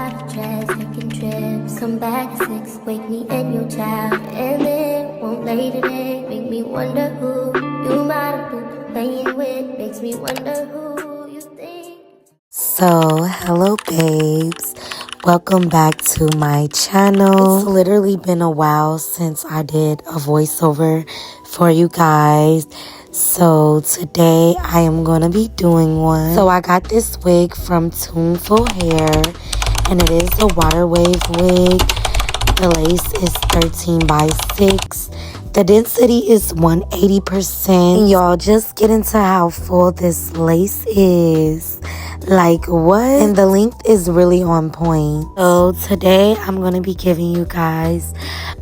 private jets, taking trips. Come back at 6, wake me and your child. And then won't lay today, make me wonder who you might have been playing with. Makes me wonder who you think. So, hello babes. Welcome back to my channel. It's literally been a while since I did a voiceover for you guys. So today I am going to be doing one. So I got this wig from Tuneful hair and it is a water wave wig. The lace is 13 by 6. The density is 180%. And y'all just get into how full this lace is. Like what? And the length is really on point. So today I'm going to be giving you guys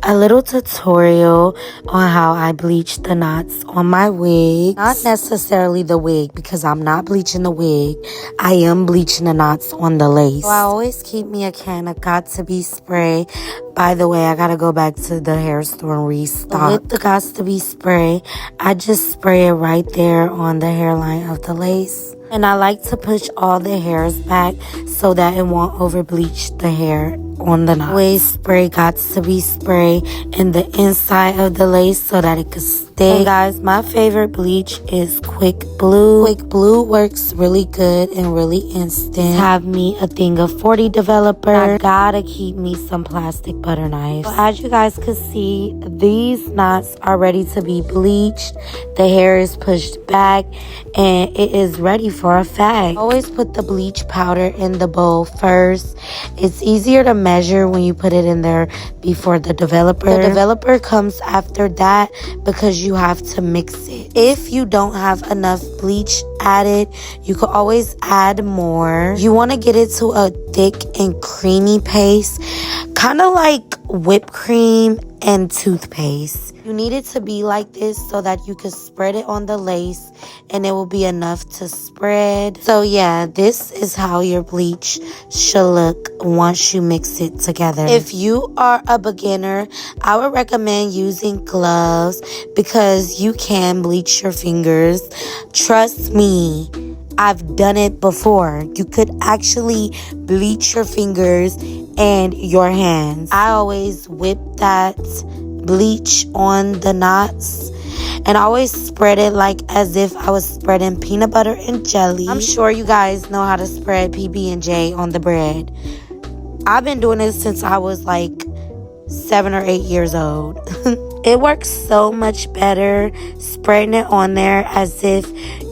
a little tutorial on how I bleach the knots on my wig. Not necessarily the wig because I'm not bleaching the wig. I am bleaching the knots on the lace. So I always keep me a can of Got2b spray. By the way, I gotta go back to the hair store and restock. With the Got2b spray, I just spray it right there on the hairline of the lace. And I like to push all the hairs back so that it won't over bleach the hair on the knot. Always spray Got2b spray in the inside of the lace so that it could stick. And guys, my favorite bleach is Quick Blue. Quick Blue works really good and really instant. Have me a thing of 40 developer. I gotta keep me some plastic butter knives. So as you guys can see, these knots are ready to be bleached. The hair is pushed back and it is ready for a fag. Always put the bleach powder in the bowl first. It's easier to measure when you put it in there before the developer. The developer comes after that because you have to mix it. If you don't have enough bleach added, you could always add more. You want to get it to a thick and creamy paste, kind of like whipped cream and toothpaste. You need it to be like this so that you can spread it on the lace and it will be enough to spread. So yeah, this is how your bleach should look once you mix it together. If you are a beginner, I would recommend using gloves because you can bleach your fingers. Trust me, I've done it before. You could actually bleach your fingers and your hands. I always whip that bleach on the knots and I always spread it like as if I was spreading peanut butter and jelly. I'm sure you guys know how to spread PB&J on the bread. I've been doing this since I was like 7 or 8 years old. It works so much better spreading it on there as if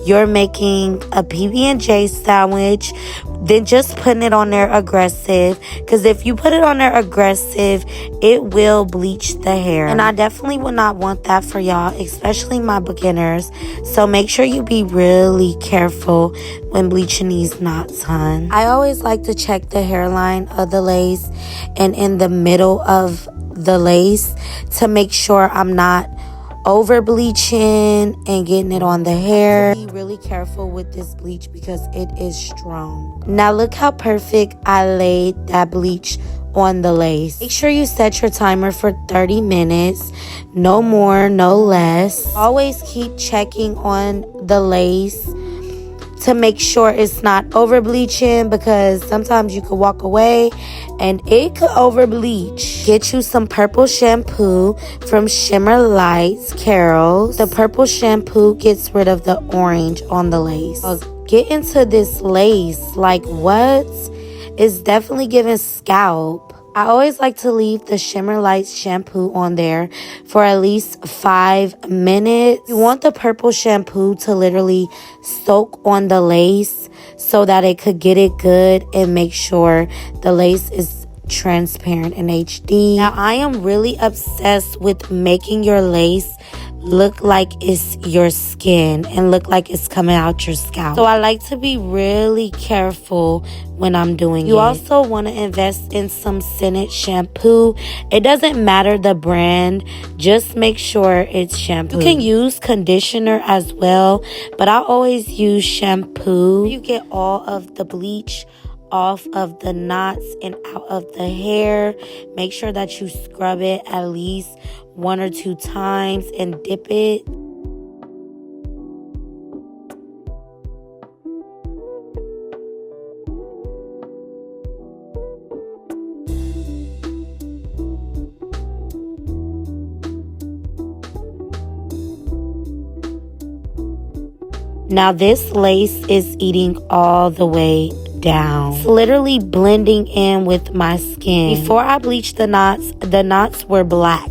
you're making a PB&J sandwich than just putting it on there aggressive. Because if you put it on there aggressive, it will bleach the hair. And I definitely would not want that for y'all, especially my beginners. So make sure you be really careful when bleaching these knots, hon. I always like to check the hairline of the lace and in the middle of the lace to make sure I'm not over bleaching and getting it on the hair. Be really careful with this bleach because it is strong. Now look how perfect I laid that bleach on the lace. Make sure you set your timer for 30 minutes. No more, no less. Always keep checking on the lace to make sure it's not over bleaching because sometimes you could walk away and it could over bleach. Get you some purple shampoo from Shimmer Lights Carol's. The purple shampoo gets rid of the orange on the lace. Get into this lace. Like what? It's definitely giving scalp. I always like to leave the Shimmer Lights shampoo on there for at least 5 minutes. You want the purple shampoo to literally soak on the lace so that it could get it good and make sure the lace is transparent in HD. Now, I am really obsessed with making your lace look like it's your skin and look like it's coming out your scalp. So I like to be really careful when I'm doing it. You also want to invest in some scented shampoo. It doesn't matter the brand, just make sure it's shampoo. You can use conditioner as well, but I always use shampoo. You get all of the bleach off of the knots and out of the hair. Make sure that you scrub it at least 1 or 2 times and dip it. Now this lace is eating all the way down. It's literally blending in with my skin. Before I bleached the knots were black.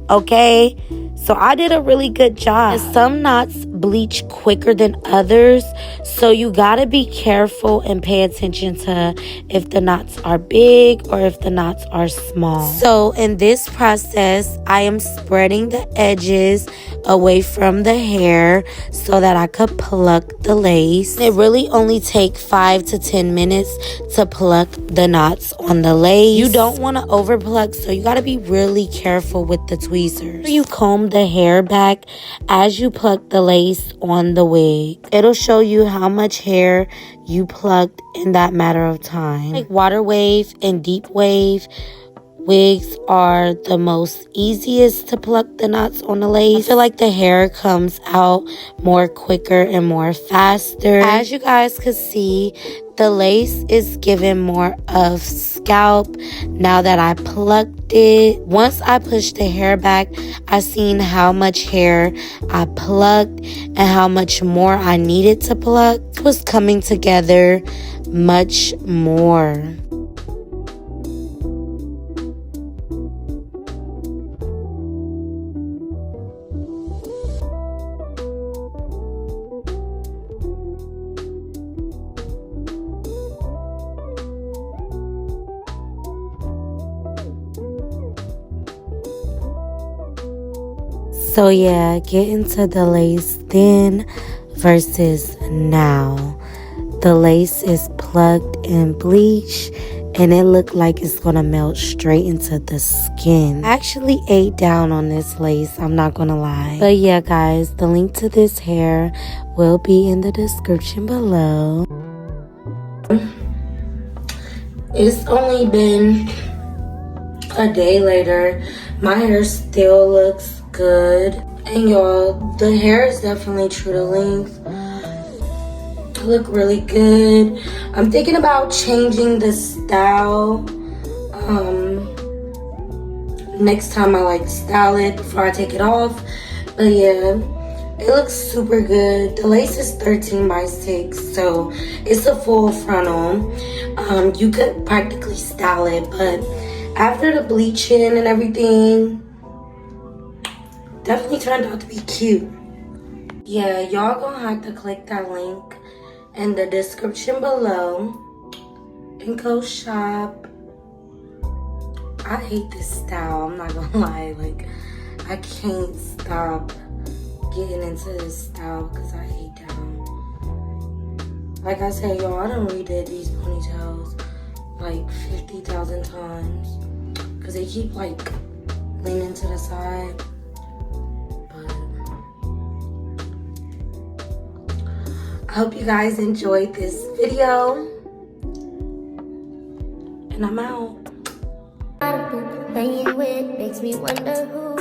Okay? So I did a really good job. And some knots bleach quicker than others. So you gotta be careful and pay attention to if the knots are big or if the knots are small. So in this process, I am spreading the edges away from the hair so that I could pluck the lace. It really only takes 5 to 10 minutes to pluck the knots on the lace. You don't want to over pluck, so you got to be really careful with the tweezers. You comb the hair back as you pluck the lace on the wig. It'll show you how much hair you plucked in that matter of time. Like water wave and deep wave wigs are the most easiest to pluck the knots on the lace. I feel like the hair comes out more quicker and more faster. As you guys could see, the lace is giving more of scalp now that I plucked it. Once I pushed the hair back, I seen how much hair I plucked and how much more I needed to pluck. It was coming together much more. So yeah, get into the lace then versus now. The lace is plucked and bleached and it looked like it's gonna melt straight into the skin. I actually ate down on this lace, I'm not gonna lie. But yeah guys, the link to this hair will be in the description below. It's only been a day later. My hair still looks good. And y'all, the hair is definitely true to length. Look really good. I'm thinking about changing the style next time I like style it before I take it off. But yeah, it looks super good. The lace is 13 by 6, so it's a full frontal. You could practically style it, but after the bleaching and everything, definitely turned out to be cute. Yeah, y'all gonna have to click that link in the description below and go shop. I hate this style, I'm not gonna lie. Like, I can't stop getting into this style because I hate down. Like I said, y'all, I done redid these ponytails like 50,000 times because they keep like leaning to the side. I hope you guys enjoyed this video, and I'm out. Playing with makes me wonder who